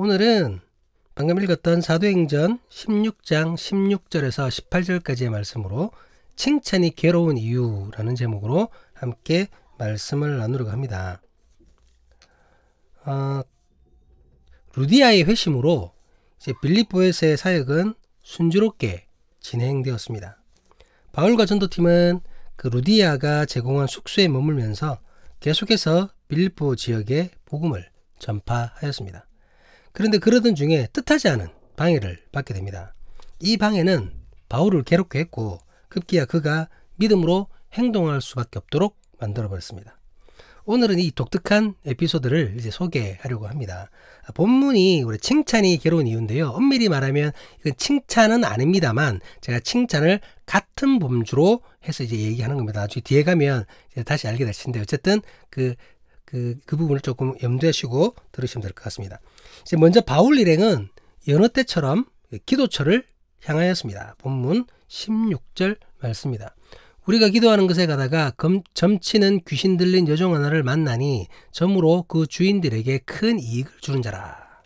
오늘은 방금 읽었던 사도행전 16장 16절에서 18절까지의 말씀으로 칭찬이 괴로운 이유라는 제목으로 함께 말씀을 나누려고 합니다. 루디아의 회심으로 이제 빌립보에서의 사역은 순조롭게 진행되었습니다. 바울과 전도팀은 그 루디아가 제공한 숙소에 머물면서 계속해서 빌립보 지역의 복음을 전파하였습니다. 그런데 그러던 중에 뜻하지 않은 방해를 받게 됩니다. 이 방해는 바울을 괴롭게 했고 급기야 그가 믿음으로 행동할 수밖에 없도록 만들어버렸습니다. 오늘은 이 독특한 에피소드를 이제 소개하려고 합니다. 본문이 우리 칭찬이 괴로운 이유인데요. 엄밀히 말하면 이건 칭찬은 아닙니다만 제가 칭찬을 같은 범주로 해서 이제 얘기하는 겁니다. 나중에 뒤에 가면 이제 다시 알게 될 텐데 어쨌든 그 부분을 조금 염두하시고 들으시면 될 것 같습니다. 이제 먼저 바울 일행은 여느 때처럼 기도처를 향하였습니다. 본문 16절 말씀입니다. 우리가 기도하는 것에 가다가 점치는 귀신 들린 여종 하나를 만나니 점으로 그 주인들에게 큰 이익을 주는 자라.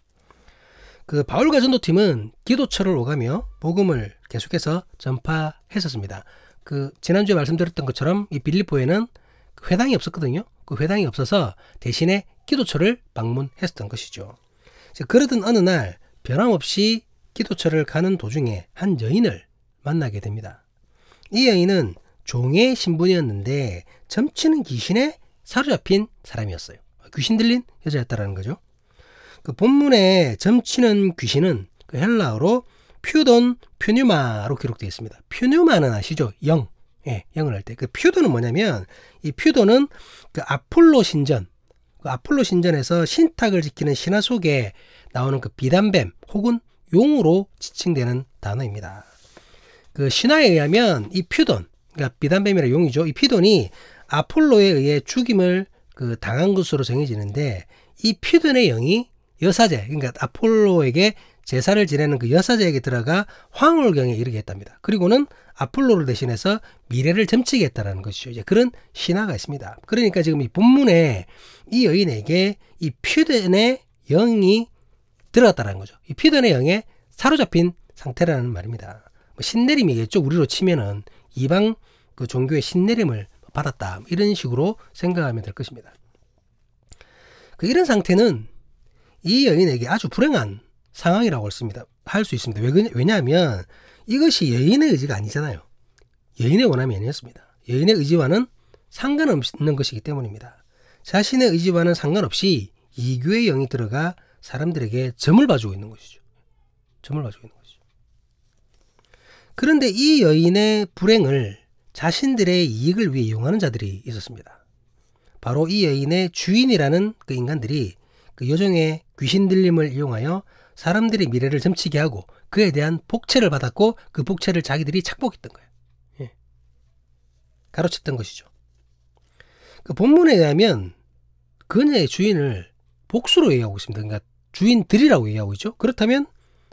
그 바울과 전도팀은 기도처를 오가며 복음을 계속해서 전파했었습니다. 지난주에 말씀드렸던 것처럼 이 빌립보에는 회당이 없었거든요. 그 회당이 없어서 대신에 기도처를 방문했었던 것이죠. 그러던 어느 날 변함없이 기도처를 가는 도중에 한 여인을 만나게 됩니다. 이 여인은 종의 신분이었는데 점치는 귀신에 사로잡힌 사람이었어요. 귀신 들린 여자였다라는 거죠. 그 본문에 점치는 귀신은 그 헬라어로 퓨돈 퓨뉴마로 기록되어 있습니다. 퓨뉴마는 아시죠? 영. 예, 영을 할 때. 그 퓨도는 뭐냐면 이 퓨도는 그 아폴로 신전, 그 아폴로 신전에서 신탁을 지키는 신화 속에 나오는 그 비단뱀 혹은 용으로 지칭되는 단어입니다. 그 신화에 의하면 이 퓨돈, 그러니까 비단뱀이라 용이죠. 이 퓨돈이 아폴로에 의해 죽임을 당한 것으로 정해지는데 이 퓨돈의 영이 여사제, 그러니까 아폴로에게 제사를 지내는 그 여사제에게 들어가 황홀경에 이르게 했답니다. 그리고는 아폴로를 대신해서 미래를 점치게 했다는 것이죠. 이제 그런 신화가 있습니다. 그러니까 지금 이 본문에 이 여인에게 이 퓨돈의 영이 들어갔다는 거죠. 이 퓨돈의 영에 사로잡힌 상태라는 말입니다. 신내림이겠죠. 우리로 치면은 이방 그 종교의 신내림을 받았다. 이런 식으로 생각하면 될 것입니다. 이런 상태는 이 여인에게 아주 불행한 상황이라고 할 수 있습니다. 왜냐하면 이것이 여인의 의지가 아니잖아요. 여인의 원함이 아니었습니다. 여인의 의지와는 상관없는 것이기 때문입니다. 자신의 의지와는 상관없이 이교의 영이 들어가 사람들에게 점을 봐주고 있는 것이죠. 점을 봐주고 있는 것이죠. 그런데 이 여인의 불행을 자신들의 이익을 위해 이용하는 자들이 있었습니다. 바로 이 여인의 주인이라는 그 인간들이 그 여종의 귀신 들림을 이용하여 사람들의 미래를 점치게 하고 그에 대한 복채를 받았고 그 복채를 자기들이 착복했던 거예요. 예. 가로챘던 것이죠. 그 본문에 의하면 그녀의 주인을 복수로 얘기하고 있습니다. 그러니까 주인들이라고 얘기하고 있죠. 그렇다면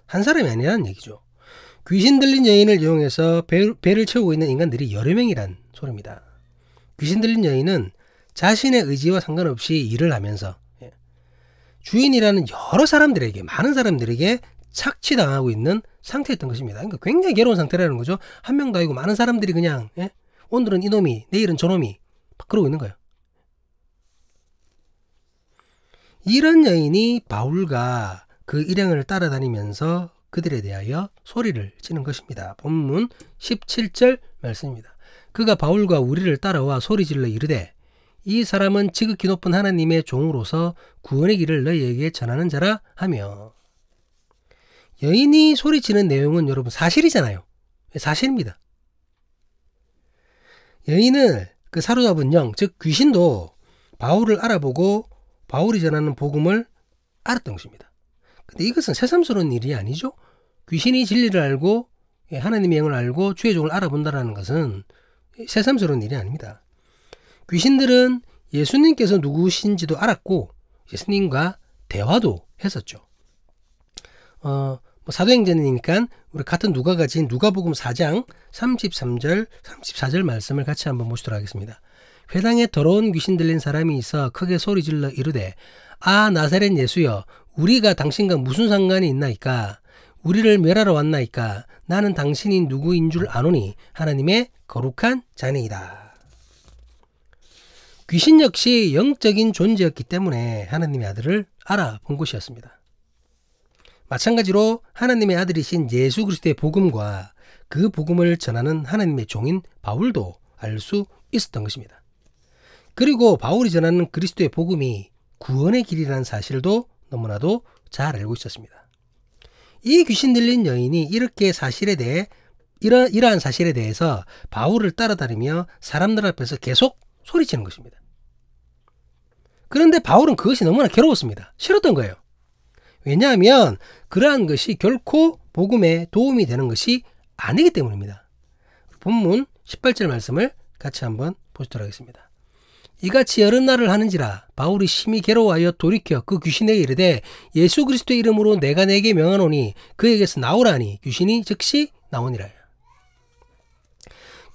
한 사람이 아니라는 얘기죠. 귀신 들린 여인을 이용해서 배를 채우고 있는 인간들이 여러 명이란 소리입니다. 귀신 들린 여인은 자신의 의지와 상관없이 일을 하면서 주인이라는 여러 사람들에게, 많은 사람들에게 착취당하고 있는 상태였던 것입니다. 그러니까 굉장히 괴로운 상태라는 거죠. 한 명도 아니고 많은 사람들이 그냥 오늘은 이놈이, 내일은 저놈이 그러고 있는 거예요. 이런 여인이 바울과 그 일행을 따라다니면서 그들에 대하여 소리를 치는 것입니다. 본문 17절 말씀입니다. 그가 바울과 우리를 따라와 소리질러 이르되 이 사람은 지극히 높은 하나님의 종으로서 구원의 길을 너희에게 전하는 자라 하며. 여인이 소리치는 내용은 여러분 사실이잖아요. 사실입니다. 여인을 사로잡은 영, 즉 귀신도 바울을 알아보고 바울이 전하는 복음을 알았던 것입니다. 근데 이것은 새삼스러운 일이 아니죠. 귀신이 진리를 알고 하나님의 영을 알고 주의 종을 알아본다는 것은 새삼스러운 일이 아닙니다. 귀신들은 예수님께서 누구신지도 알았고 예수님과 대화도 했었죠. 사도행전이니까 우리 같은 누가가 진 누가복음 4장 33절 34절 말씀을 같이 한번 보시도록 하겠습니다. 회당에 더러운 귀신 들린 사람이 있어 크게 소리질러 이르되 아 나사렛 예수여 우리가 당신과 무슨 상관이 있나이까? 우리를 멸하러 왔나이까? 나는 당신이 누구인 줄 아노니 하나님의 거룩한 자니이다. 귀신 역시 영적인 존재였기 때문에 하나님의 아들을 알아본 것이었습니다. 마찬가지로 하나님의 아들이신 예수 그리스도의 복음과 그 복음을 전하는 하나님의 종인 바울도 알 수 있었던 것입니다. 그리고 바울이 전하는 그리스도의 복음이 구원의 길이라는 사실도 너무나도 잘 알고 있었습니다. 이 귀신 들린 여인이 이러한 사실에 대해서 바울을 따라다니며 사람들 앞에서 계속 소리치는 것입니다. 그런데 바울은 그것이 너무나 괴로웠습니다. 싫었던 거예요. 왜냐하면 그러한 것이 결코 복음에 도움이 되는 것이 아니기 때문입니다. 본문 18절 말씀을 같이 한번 보시도록 하겠습니다. 이같이 여러 날을 하는지라 바울이 심히 괴로워하여 돌이켜 그 귀신에게 이르되 예수 그리스도의 이름으로 내가 내게 명하노니 그에게서 나오라 하니 귀신이 즉시 나오니라.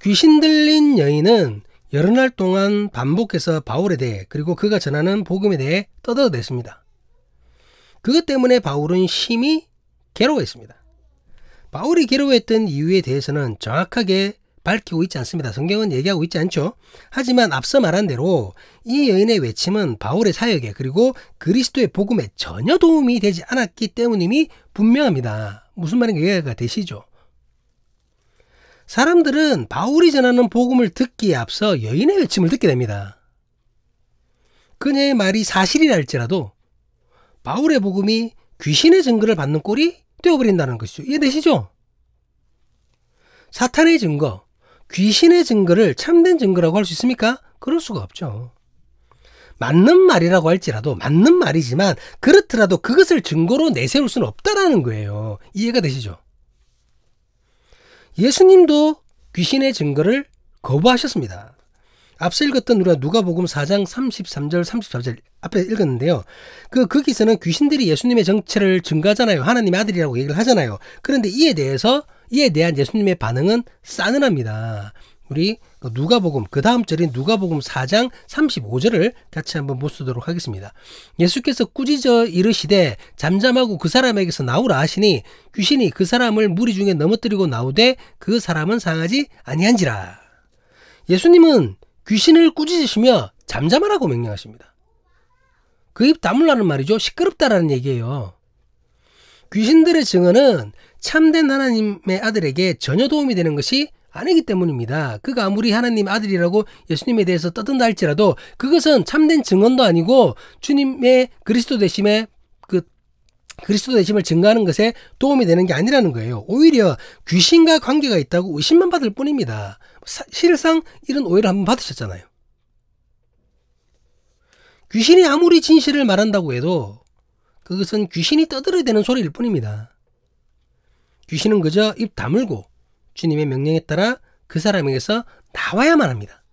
귀신 들린 여인은 여러 날 동안 반복해서 바울에 대해 그리고 그가 전하는 복음에 대해 떠들어댔습니다. 그것 때문에 바울은 심히 괴로워했습니다. 바울이 괴로워했던 이유에 대해서는 정확하게 밝히고 있지 않습니다. 성경은 얘기하고 있지 않죠. 하지만 앞서 말한 대로 이 여인의 외침은 바울의 사역에 그리고 그리스도의 복음에 전혀 도움이 되지 않았기 때문임이 분명합니다. 무슨 말인가 이해가 되시죠? 사람들은 바울이 전하는 복음을 듣기에 앞서 여인의 외침을 듣게 됩니다. 그녀의 말이 사실이라 할지라도 바울의 복음이 귀신의 증거를 받는 꼴이 되어버린다는 것이죠. 이해되시죠? 사탄의 증거, 귀신의 증거를 참된 증거라고 할 수 있습니까? 그럴 수가 없죠. 맞는 말이라고 할지라도 맞는 말이지만 그렇더라도 그것을 증거로 내세울 수는 없다라는 거예요. 이해가 되시죠? 예수님도 귀신의 증거를 거부하셨습니다. 앞서 읽었던 우리가 누가복음 4장 33절 34절 앞에 읽었는데요. 거기서는 귀신들이 예수님의 정체를 증거하잖아요. 하나님의 아들이라고 얘기를 하잖아요. 그런데 이에 대한 예수님의 반응은 싸늘합니다. 우리 누가복음 그 다음 절인 누가복음 4장 35절을 같이 한번 보도록 하겠습니다. 예수께서 꾸짖어 이르시되 잠잠하고 그 사람에게서 나오라 하시니 귀신이 그 사람을 무리 중에 넘어뜨리고 나오되 그 사람은 상하지 아니한지라. 예수님은 귀신을 꾸짖으시며 잠잠하라고 명령하십니다. 그 입 다물라는 말이죠. 시끄럽다라는 얘기예요. 귀신들의 증언은 참된 하나님의 아들에게 전혀 도움이 되는 것이 아니기 때문입니다. 그가 아무리 하나님 아들이라고 예수님에 대해서 떠든다 할지라도 그것은 참된 증언도 아니고 주님의 그리스도 되심을 증거하는 것에 도움이 되는 게 아니라는 거예요. 오히려 귀신과 관계가 있다고 의심만 받을 뿐입니다. 실상 이런 오해를 한번 받으셨잖아요. 귀신이 아무리 진실을 말한다고 해도 그것은 귀신이 떠들어대는 소리일 뿐입니다. 귀신은 그저 입 다물고 주님의 명령에 따라 그 사람에게서 나와야만 합니다.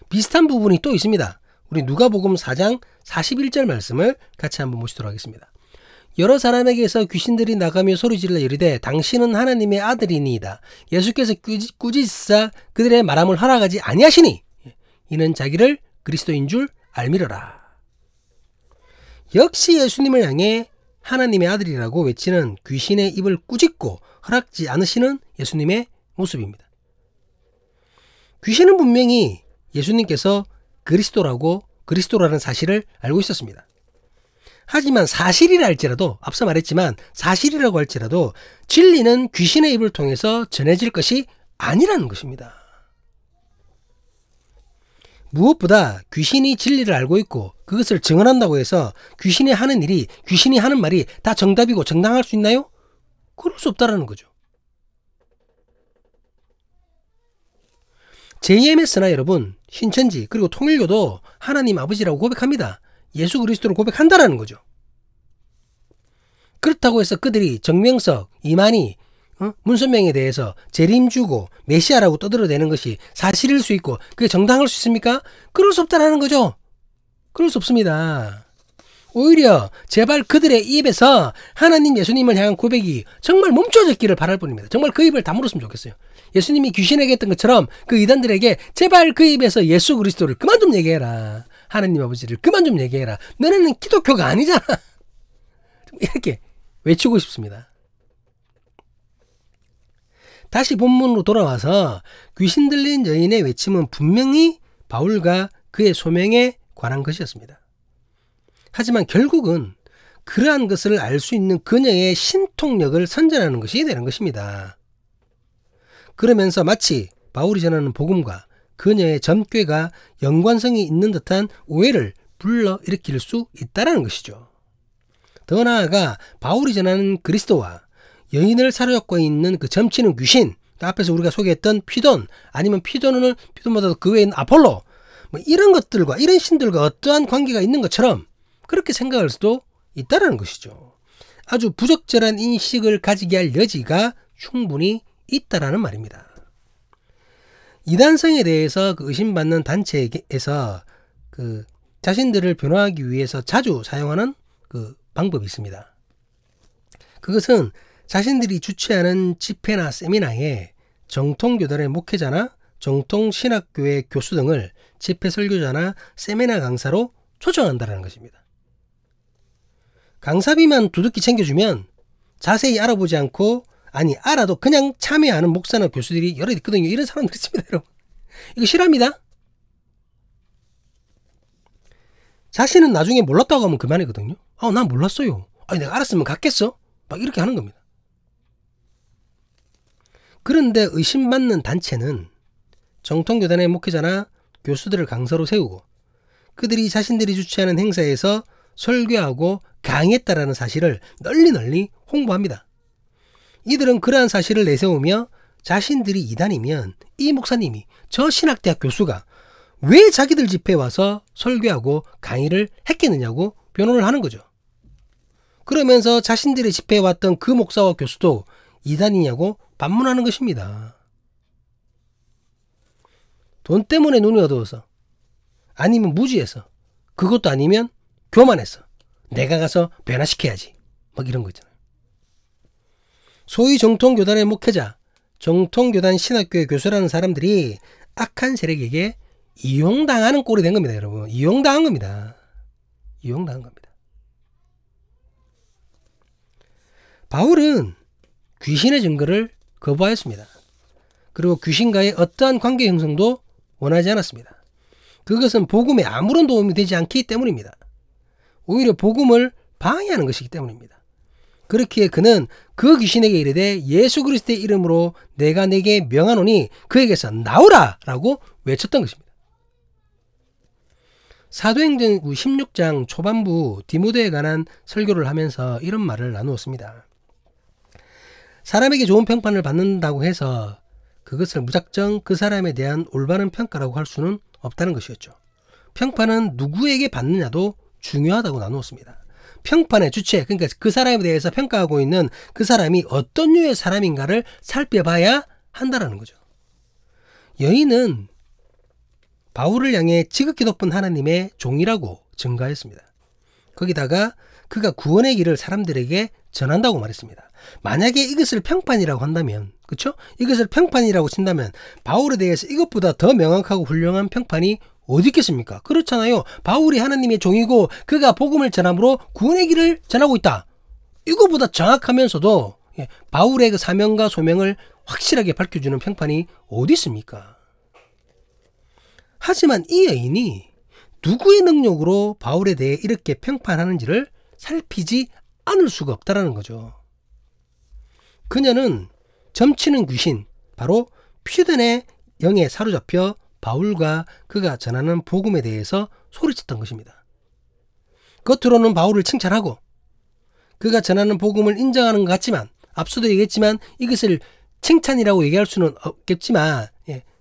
비슷한 부분이 또 있습니다. 우리 누가복음 4장 41절 말씀을 같이 한번 보시도록 하겠습니다. 여러 사람에게서 귀신들이 나가며 소리질러 이르되 당신은 하나님의 아들이니이다. 예수께서 꾸짖사 그들의 말함을 허락하지 아니하시니 이는 자기를 그리스도인 줄 알미러라. 역시 예수님을 향해 하나님의 아들이라고 외치는 귀신의 입을 꾸짖고 허락지 않으시는 예수님의 모습입니다. 귀신은 분명히 예수님께서 그리스도라는 사실을 알고 있었습니다. 하지만 사실이라 할지라도 앞서 말했지만 사실이라고 할지라도 진리는 귀신의 입을 통해서 전해질 것이 아니라는 것입니다. 무엇보다 귀신이 진리를 알고 있고 그것을 증언한다고 해서 귀신이 하는 말이 다 정답이고 정당할 수 있나요? 그럴 수 없다라는 거죠. JMS나 여러분, 신천지 그리고 통일교도 하나님 아버지라고 고백합니다. 예수 그리스도를 고백한다라는 거죠. 그렇다고 해서 그들이 정명석, 이만희, 문선명에 대해서 재림주고 메시아라고 떠들어대는 것이 사실일 수 있고 그게 정당할 수 있습니까? 그럴 수 없다라는 거죠. 그럴 수 없습니다. 오히려 제발 그들의 입에서 하나님 예수님을 향한 고백이 정말 멈춰졌기를 바랄 뿐입니다. 정말 그 입을 다물었으면 좋겠어요. 예수님이 귀신에게 했던 것처럼 그 이단들에게 제발 그 입에서 예수 그리스도를 그만 좀 얘기해라. 하나님 아버지를 그만 좀 얘기해라. 너네는 기독교가 아니잖아. 이렇게 외치고 싶습니다. 다시 본문으로 돌아와서 귀신 들린 여인의 외침은 분명히 바울과 그의 소명에 관한 것이었습니다. 하지만 결국은 그러한 것을 알 수 있는 그녀의 신통력을 선전하는 것이 되는 것입니다. 그러면서 마치 바울이 전하는 복음과 그녀의 전궤가 연관성이 있는 듯한 오해를 불러일으킬 수 있다는 것이죠. 더 나아가 바울이 전하는 그리스도와 여인을 사로잡고 있는 그 점치는 귀신, 앞에서 우리가 소개했던 피돈, 아니면 피돈보다도 그 외에 있는 아폴로, 뭐 이런 것들과 이런 신들과 어떠한 관계가 있는 것처럼 그렇게 생각할 수도 있다는 것이죠. 아주 부적절한 인식을 가지게 할 여지가 충분히 있다라는 말입니다. 이단성에 대해서 그 의심받는 단체에서 그 자신들을 변호하기 위해서 자주 사용하는 그 방법이 있습니다. 그것은 자신들이 주최하는 집회나 세미나에 정통교단의 목회자나 정통신학교의 교수 등을 집회 설교자나 세미나 강사로 초청한다는 것입니다. 강사비만 두둑히 챙겨주면 자세히 알아보지 않고, 아니 알아도 그냥 참여하는 목사나 교수들이 여러 있거든요. 이런 사람들 있습니다, 여러분. 이거 싫어합니다. 자신은 나중에 몰랐다고 하면 그만이거든요. 난 몰랐어요. 아니 내가 알았으면 갔겠어? 막 이렇게 하는 겁니다. 그런데 의심받는 단체는 정통교단의 목회자나 교수들을 강사로 세우고 그들이 자신들이 주최하는 행사에서 설교하고 강의했다라는 사실을 널리 홍보합니다. 이들은 그러한 사실을 내세우며 자신들이 이단이면 이 목사님이, 저 신학대학 교수가 왜 자기들 집회에 와서 설교하고 강의를 했겠느냐고 변호를 하는 거죠. 그러면서 자신들의 집회에 왔던 그 목사와 교수도 이단이냐고 반문하는 것입니다. 돈 때문에 눈이 어두워서, 아니면 무지해서, 그것도 아니면 교만해서 내가 가서 변화시켜야지, 막 이런 거 있잖아요. 소위 정통교단의 목회자, 정통교단 신학교의 교수라는 사람들이 악한 세력에게 이용당하는 꼴이 된 겁니다, 여러분. 이용당한 겁니다. 이용당한 겁니다. 바울은 귀신의 증거를 거부하였습니다. 그리고 귀신과의 어떠한 관계 형성도 원하지 않았습니다. 그것은 복음에 아무런 도움이 되지 않기 때문입니다. 오히려 복음을 방해하는 것이기 때문입니다. 그렇기에 그는 그 귀신에게 이르되 예수 그리스도의 이름으로 내가 네게 명하노니 그에게서 나오라! 라고 외쳤던 것입니다. 사도행전 16장 초반부 디모데에 관한 설교를 하면서 이런 말을 나누었습니다. 사람에게 좋은 평판을 받는다고 해서 그것을 무작정 그 사람에 대한 올바른 평가라고 할 수는 없다는 것이었죠. 평판은 누구에게 받느냐도 중요하다고 나누었습니다. 평판의 주체, 그러니까 그 사람에 대해서 평가하고 있는 그 사람이 어떤 류의 사람인가를 살펴봐야 한다는 거죠. 여인은 바울을 향해 지극히 높은 하나님의 종이라고 증거했습니다. 거기다가 그가 구원의 길을 사람들에게 전한다고 말했습니다. 만약에 이것을 평판이라고 한다면, 그렇죠? 이것을 평판이라고 친다면 바울에 대해서 이것보다 더 명확하고 훌륭한 평판이 어디 있겠습니까? 그렇잖아요. 바울이 하나님의 종이고 그가 복음을 전함으로 구원의 길을 전하고 있다. 이거보다 정확하면서도 바울의 그 사명과 소명을 확실하게 밝혀주는 평판이 어디 있습니까? 하지만 이 여인이 누구의 능력으로 바울에 대해 이렇게 평판하는지를 살피지 않을 수가 없다는 거죠. 그녀는 점치는 귀신, 바로 피돈의 영에 사로잡혀 바울과 그가 전하는 복음에 대해서 소리쳤던 것입니다. 겉으로는 바울을 칭찬하고 그가 전하는 복음을 인정하는 것 같지만, 앞서도 얘기했지만 이것을 칭찬이라고 얘기할 수는 없겠지만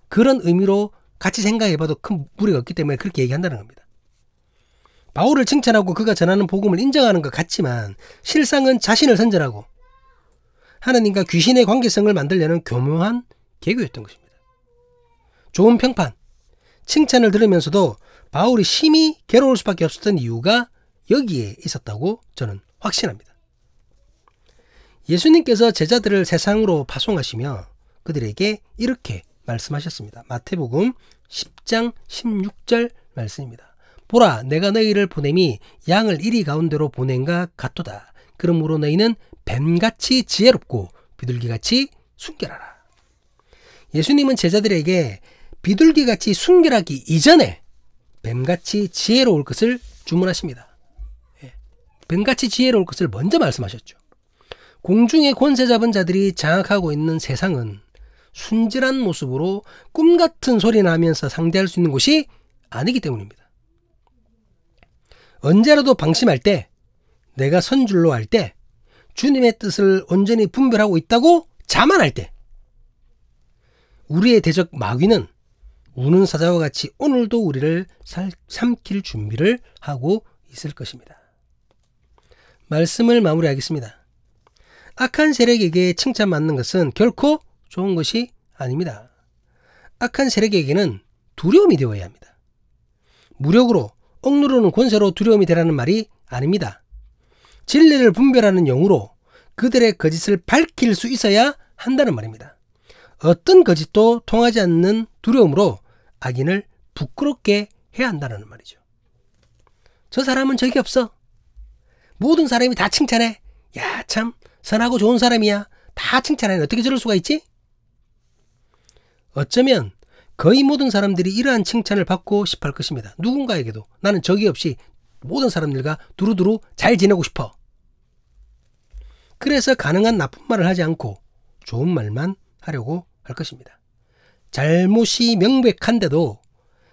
그런 의미로 같이 생각해봐도 큰 무리가 없기 때문에 그렇게 얘기한다는 겁니다. 바울을 칭찬하고 그가 전하는 복음을 인정하는 것 같지만 실상은 자신을 선전하고 하나님과 귀신의 관계성을 만들려는 교묘한 계교였던 것입니다. 좋은 평판, 칭찬을 들으면서도 바울이 심히 괴로울 수밖에 없었던 이유가 여기에 있었다고 저는 확신합니다. 예수님께서 제자들을 세상으로 파송하시며 그들에게 이렇게 말씀하셨습니다. 마태복음 10장 16절 말씀입니다. 보라 내가 너희를 보냄이 양을 이리 가운데로 보낸가 같도다. 그러므로 너희는 뱀같이 지혜롭고 비둘기같이 순결하라. 예수님은 제자들에게 비둘기같이 순결하기 이전에 뱀같이 지혜로울 것을 주문하십니다. 뱀같이 지혜로울 것을 먼저 말씀하셨죠. 공중의 권세 잡은 자들이 장악하고 있는 세상은 순진한 모습으로 꿈같은 소리나 하면서 상대할 수 있는 곳이 아니기 때문입니다. 언제라도 방심할 때, 내가 선줄로 할 때, 주님의 뜻을 온전히 분별하고 있다고 자만할 때, 우리의 대적 마귀는 우는 사자와 같이 오늘도 우리를 삼킬 준비를 하고 있을 것입니다. 말씀을 마무리하겠습니다. 악한 세력에게 칭찬받는 것은 결코 좋은 것이 아닙니다. 악한 세력에게는 두려움이 되어야 합니다. 무력으로 억누르는 권세로 두려움이 되라는 말이 아닙니다. 진리를 분별하는 영으로 그들의 거짓을 밝힐 수 있어야 한다는 말입니다. 어떤 거짓도 통하지 않는 두려움으로 악인을 부끄럽게 해야 한다는 말이죠. 저 사람은 적이 없어. 모든 사람이 다 칭찬해. 야, 참 선하고 좋은 사람이야. 다 칭찬하네. 어떻게 저럴 수가 있지? 어쩌면 거의 모든 사람들이 이러한 칭찬을 받고 싶어 할 것입니다. 누군가에게도 나는 적이 없이 모든 사람들과 두루두루 잘 지내고 싶어. 그래서 가능한 나쁜 말을 하지 않고 좋은 말만 하려고 할 것입니다. 잘못이 명백한데도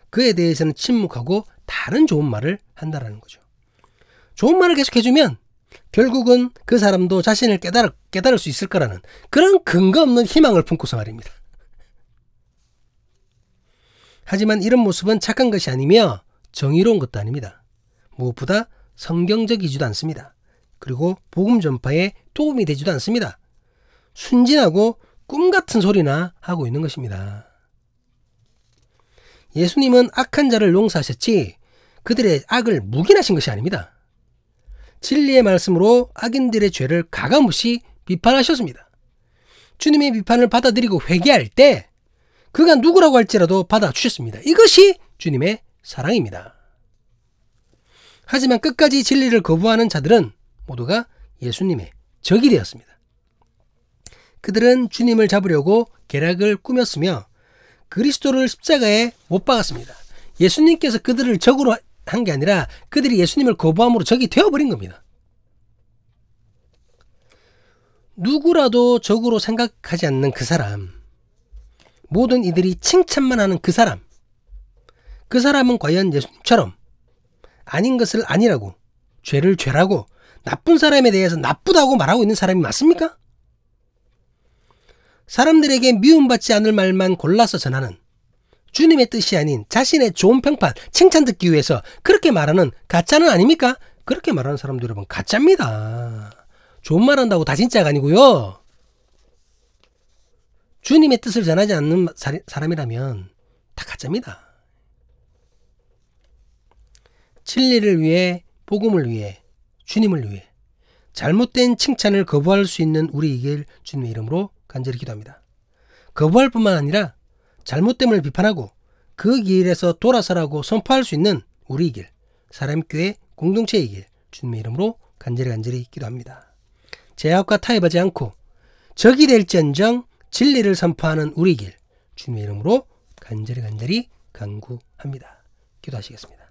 그에 대해서는 침묵하고 다른 좋은 말을 한다는 거죠. 좋은 말을 계속 해주면 결국은 그 사람도 자신을 깨달을 수 있을 거라는 그런 근거 없는 희망을 품고서 말입니다. 하지만 이런 모습은 착한 것이 아니며 정의로운 것도 아닙니다. 무엇보다 성경적이지도 않습니다. 그리고 복음 전파에 도움이 되지도 않습니다. 순진하고 꿈같은 소리나 하고 있는 것입니다. 예수님은 악한 자를 용서하셨지 그들의 악을 묵인하신 것이 아닙니다. 진리의 말씀으로 악인들의 죄를 가감없이 비판하셨습니다. 주님의 비판을 받아들이고 회개할 때 그가 누구라고 할지라도 받아주셨습니다. 이것이 주님의 사랑입니다. 하지만 끝까지 진리를 거부하는 자들은 모두가 예수님의 적이 되었습니다. 그들은 주님을 잡으려고 계략을 꾸몄으며 그리스도를 십자가에 못 박았습니다. 예수님께서 그들을 적으로 한 게 아니라 그들이 예수님을 거부함으로 적이 되어버린 겁니다. 누구라도 적으로 생각하지 않는 그 사람, 모든 이들이 칭찬만 하는 그 사람은 과연 예수님처럼 아닌 것을 아니라고, 죄를 죄라고, 나쁜 사람에 대해서 나쁘다고 말하고 있는 사람이 맞습니까? 사람들에게 미움받지 않을 말만 골라서 전하는 주님의 뜻이 아닌 자신의 좋은 평판, 칭찬 듣기 위해서 그렇게 말하는 가짜는 아닙니까? 그렇게 말하는 사람들 여러분 가짜입니다. 좋은 말 한다고 다 진짜가 아니고요. 주님의 뜻을 전하지 않는 사람이라면 다 가짜입니다. 진리를 위해, 복음을 위해, 주님을 위해 잘못된 칭찬을 거부할 수 있는 우리에게 주님의 이름으로 간절히 기도합니다. 거부할 뿐만 아니라 잘못됨을 비판하고 그 길에서 돌아서라고 선포할 수 있는 우리의 길, 사람교회 공동체의 길, 주님의 이름으로 간절히 기도합니다. 제약과 타협하지 않고 적이 될지언정 진리를 선포하는 우리의 길, 주님의 이름으로 간절히 간구합니다. 기도하시겠습니다.